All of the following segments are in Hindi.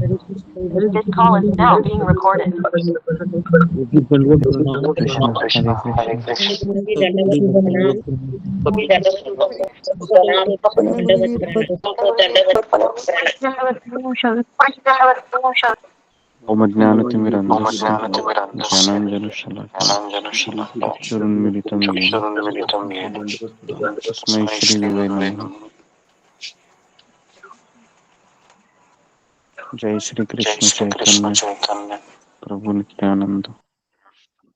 This call is now being recorded. Krishna हरे कृष्ण ओम अज्ञानतिमिरन्धस्य ज्ञानाञ्जनशलाकया चक्षुरुन्मिलितं येन तस्मै श्रीगुरवे नमः। जय श्री कृष्ण चैतन्य प्रभु नित्यानंद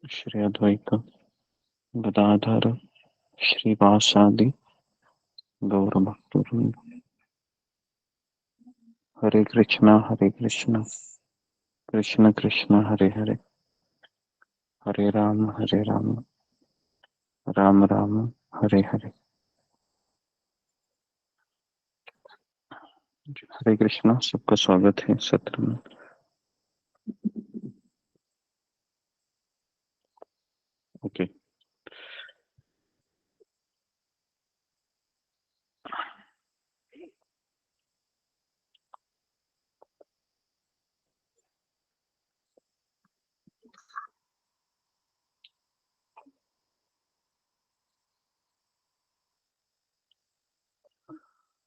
श्री अद्वैत गदाधर श्रीवासादि गौर भक्तवृंद। हरे कृष्ण कृष्ण कृष्ण हरे हरे, हरे राम राम राम हरे हरे। हरे कृष्णा, सबका स्वागत है सत्र में। Okay,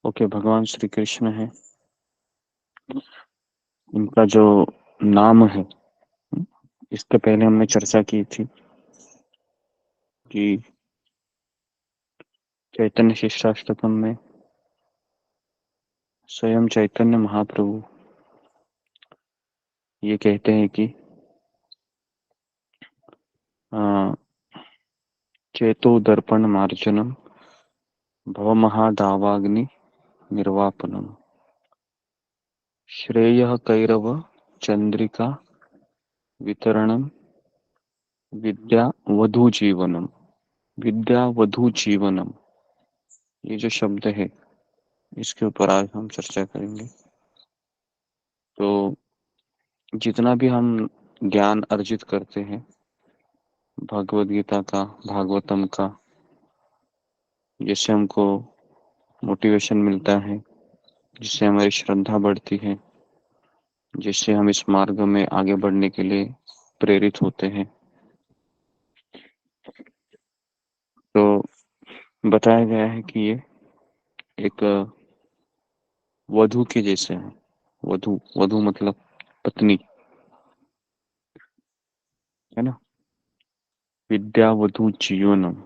okay. भगवान श्री कृष्ण है, इनका जो नाम है, इसके पहले हमने चर्चा की थी कि चैतन्य शिष्टाष्टकम में स्वयं चैतन्य महाप्रभु ये कहते हैं कि चेतो दर्पण मार्जनम भव महादावाग्नि निर्वापनम श्रेयः कैरव चंद्रिका वितरणम विद्या वधु जीवनम। ये जो शब्द है, इसके ऊपर आज हम चर्चा करेंगे। तो जितना भी हम ज्ञान अर्जित करते हैं भगवद गीता का, भागवतम का, जिससे हमको मोटिवेशन मिलता है, जिससे हमारी श्रद्धा बढ़ती है, जिससे हम इस मार्ग में आगे बढ़ने के लिए प्रेरित होते हैं, तो बताया गया है कि ये एक वधु के जैसे है। वधु मतलब पत्नी, है ना। विद्या वधु जीवनम,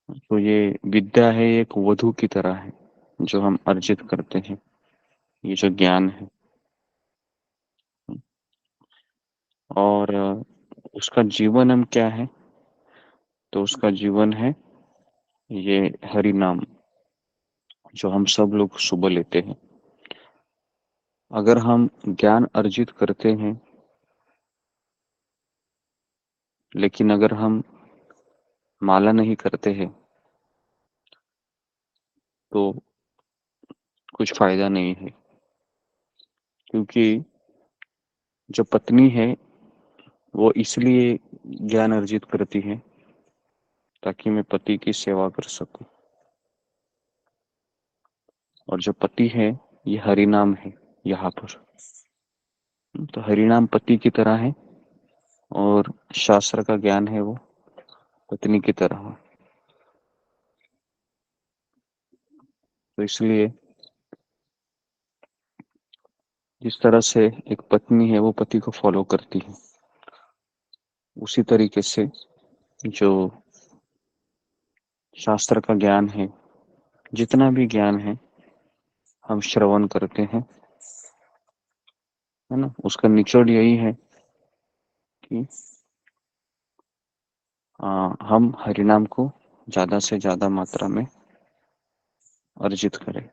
तो ये विद्या है एक वधु की तरह है जो हम अर्जित करते हैं, ये जो ज्ञान है। और उसका जीवन हम क्या है, तो उसका जीवन है ये हरि नाम, जो हम सब लोग सुबह लेते हैं। अगर हम ज्ञान अर्जित करते हैं, लेकिन अगर हम माला नहीं करते हैं, तो कुछ फायदा नहीं है। क्योंकि जो पत्नी है वो इसलिए ज्ञान अर्जित करती है ताकि मैं पति की सेवा कर सकूं। और जो पति है ये हरि नाम है यहाँ पर। तो हरि नाम पति की तरह है और शास्त्र का ज्ञान है वो पत्नी की तरह है। तो इसलिए जिस तरह से एक पत्नी है वो पति को फॉलो करती है, उसी तरीके से जो शास्त्र का ज्ञान है, जितना भी ज्ञान है हम श्रवण करते हैं, है ना, उसका निचोड़ यही है कि हम हरिनाम को ज्यादा से ज्यादा मात्रा में अर्जित करें।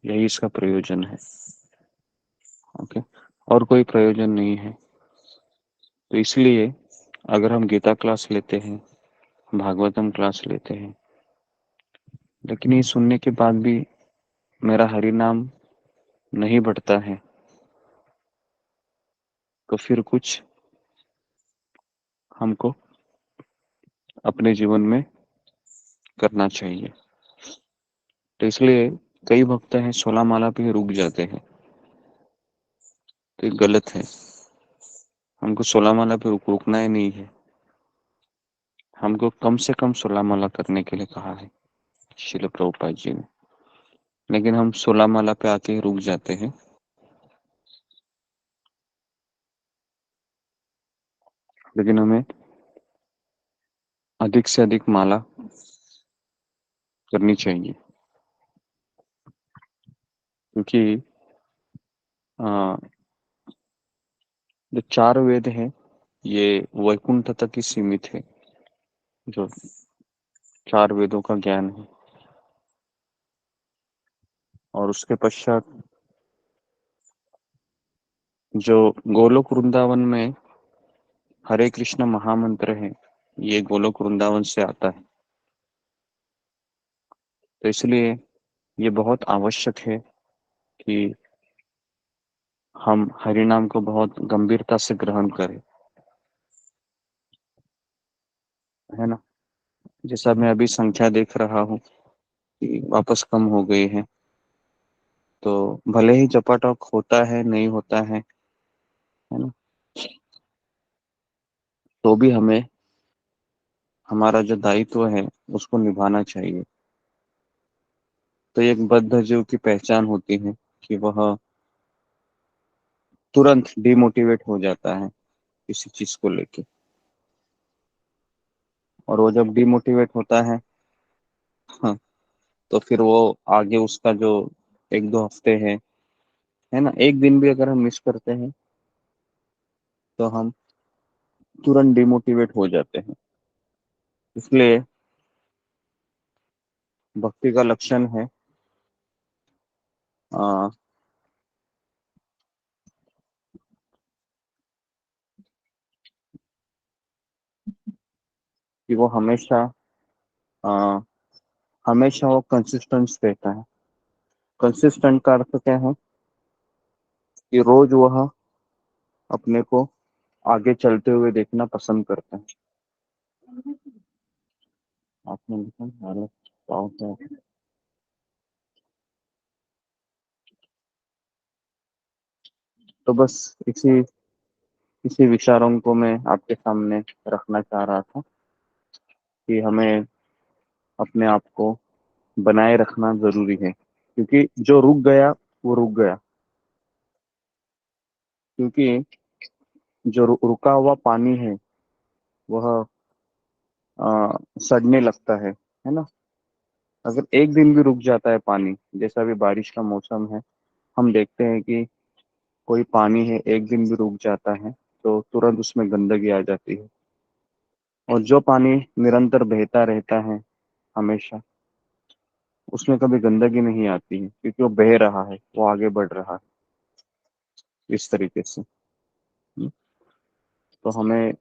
यही इसका प्रयोजन है। ओके, और कोई प्रयोजन नहीं है। तो इसलिए अगर हम गीता क्लास लेते हैं, भागवतम क्लास लेते हैं, लेकिन ये सुनने के बाद भी मेरा हरि नाम नहीं बढ़ता है, तो फिर कुछ हमको अपने जीवन में करना चाहिए। तो इसलिए कई भक्त हैं 16 माला पे ही रुक जाते हैं, तो ये गलत है। हमको 16 माला पे रुकना ही नहीं है। हमको कम से कम 16 माला करने के लिए कहा है श्रील प्रभुपाद जी ने, लेकिन हम 16 माला पे आके ही रुक जाते हैं। लेकिन हमें अधिक से अधिक माला करनी चाहिए, क्योंकि जो 4 वेद हैं ये वैकुंठ तक ही सीमित है। जो 4 वेदों का ज्ञान है, और उसके पश्चात जो गोलोक वृंदावन में हरे कृष्ण महामंत्र है, ये गोलोक वृंदावन से आता है। तो इसलिए ये बहुत आवश्यक है कि हम हरि नाम को बहुत गंभीरता से ग्रहण करें, है ना। जैसा मैं अभी संख्या देख रहा हूँ कि वापस कम हो गई है, तो भले ही जपाटॉक होता है नहीं होता है ना, तो भी हमें हमारा जो दायित्व है उसको निभाना चाहिए। तो एक बद्ध जीव की पहचान होती है कि वह तुरंत डिमोटिवेट हो जाता है किसी चीज को लेके, और वो जब डिमोटिवेट होता है, हाँ, तो फिर वो आगे उसका जो 1-2 हफ्ते है ना, एक दिन भी अगर हम मिस करते हैं तो हम तुरंत डिमोटिवेट हो जाते हैं। इसलिए भक्ति का लक्षण है आ, कि वो आ, हमेशा वो कंसिस्टेंट रहता है। कंसिस्टेंट का अर्थ क्या है कि रोज वह अपने को आगे चलते हुए देखना पसंद करता है। आपने लिखा हालत पाओ क्या? तो बस इसी इसी विचारों को मैं आपके सामने रखना चाह रहा था कि हमें अपने आप को बनाए रखना जरूरी है, क्योंकि जो रुक गया वो रुक गया। क्योंकि जो रुका हुआ पानी है वह सड़ने लगता है ना। अगर एक दिन भी रुक जाता है पानी, जैसा भी बारिश का मौसम है, हम देखते हैं कि कोई पानी है एक दिन भी रुक जाता है तो तुरंत उसमें गंदगी आ जाती है। और जो पानी निरंतर बहता रहता है हमेशा, उसमें कभी गंदगी नहीं आती है, क्योंकि वो बह रहा है, वो आगे बढ़ रहा है इस तरीके से। तो हमें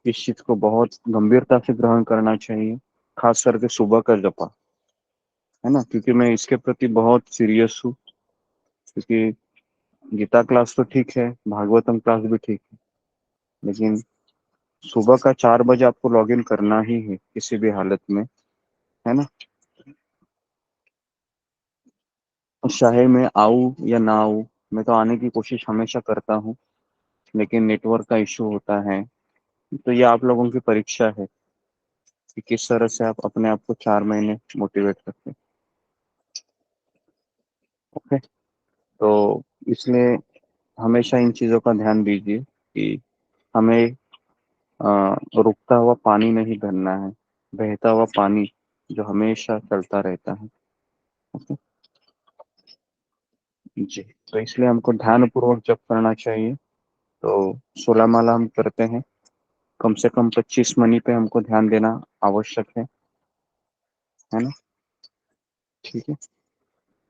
इस चीज को बहुत गंभीरता से ग्रहण करना चाहिए, खास करके सुबह का जपा, है ना। क्योंकि मैं इसके प्रति बहुत सीरियस हूँ। क्योंकि गीता क्लास तो ठीक है, भागवतम क्लास भी ठीक है, लेकिन सुबह का 4 बजे आपको लॉग इन करना ही है किसी भी हालत में, है ना। चाहे मैं आऊँ या ना आऊँ, मैं तो आने की कोशिश हमेशा करता हूँ, लेकिन नेटवर्क का इशू होता है। तो ये आप लोगों की परीक्षा है कि किस तरह से आप अपने आप को 4 महीने मोटिवेट करते हैं। ओके। तो इसलिए हमेशा इन चीजों का ध्यान दीजिए कि हमें रुकता हुआ पानी नहीं बनना है, बहता हुआ पानी जो हमेशा चलता रहता है। ओके जी। तो इसलिए हमको ध्यान पूर्वक जप करना चाहिए। तो 16 माला हम करते हैं, कम से कम 25 मनी पे हमको ध्यान देना आवश्यक है ना। ठीक है।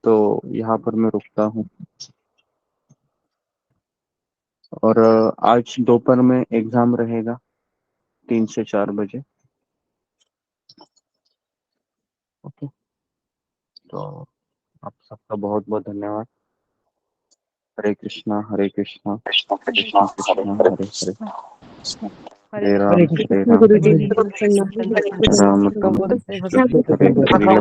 तो यहाँ पर मैं रुकता हूँ, और आज दोपहर में एग्जाम रहेगा 3 से 4 बजे। ओके। तो आप सबका बहुत बहुत धन्यवाद। हरे कृष्णा हरे कृष्णा कृष्ण कृष्ण हरे हरे, हरे हरे कृष्ण राम हरे हरे कृष्ण राम गुरुजी। हरे कृष्ण राम राम बहुत से हरे हरे।